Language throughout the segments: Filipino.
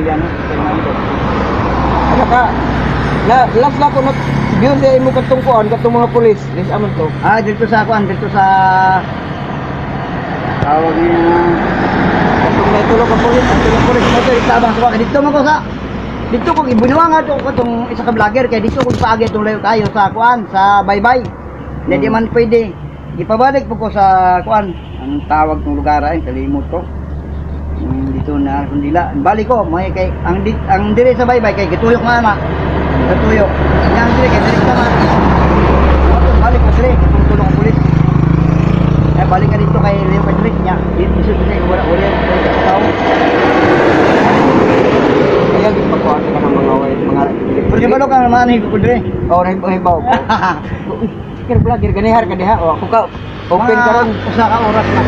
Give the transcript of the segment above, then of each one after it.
ano, kay Mando. Saka, last na ko na view sa imo katungkuan, katong mga pulis. Lis amon to. Dito sa kuan, dito sa tawag niya Katong may tulog ka pulis. ang pulis mo ito, itabang sa dito mo ko sa dito ko ibunuha nga to katong isa ka vlogger kay dito ko paagi itong layo tayo sa kuan, sa baybay. Hindi man pwede. Ipabalik po ko sa kuan, ang tawag ng lugar ay kalimot ko. Dito na kundila. Balik ko, may kay ang dire sa baybay kay gituyok nga na. Gituyok. Yang dire kay dire naman. Balik ko dire, kung tulong ang pulis. Balik ka dito kay Leo Patrick niya. Dito siya wala tao. Kaya di pa ko ano ka ng mga Pero ba ka naman ko dire? oh hibaw. Sikir vlogger ganihar ka diha. O ako ka open karon. Usa ka oras na.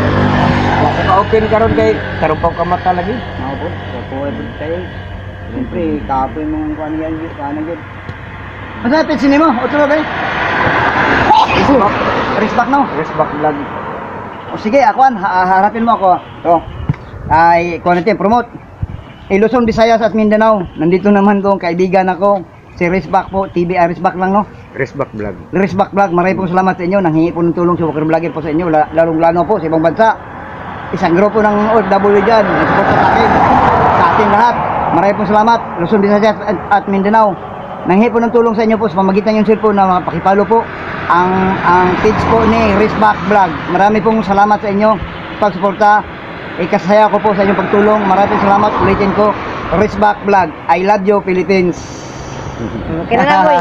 Ako ka open karon kay karon pa ka mata lagi. Ako po, po tayo. Siyempre, kapoy mo ang kuan yan, kuan yan. Masa pinsin mo? O tulo kay? Respect no? Respect vlog. O sige, akuan, harapin mo ako. To. Ay, kuan natin, promote. Luzon, Visayas at Mindanao. Nandito naman tong kaibigan ako. Si Respect po, TBR Respect lang no? Respect vlog. Respect Vlog, maraming pong salamat sa inyo. Nanghingi po ng tulong sa Walker Vlogger po sa inyo. Lalong-lalo po sa ibang bansa. Isang grupo ng OFW dyan. Nagsupport sa akin. Sa ating lahat. Maraming pong salamat. Luzon, Visayas at Mindanao. Nanghingi po ng tulong sa inyo po sa pamagitan yung cellphone na makapakipalo po ang page po ni Respect Vlog. Marami pong salamat sa inyo pagsuporta. Kasaya ko po sa inyong pagtulong. Maraming salamat. Ulitin ko, Respect Vlog. I love you, Philippines. Okay na nga, boy.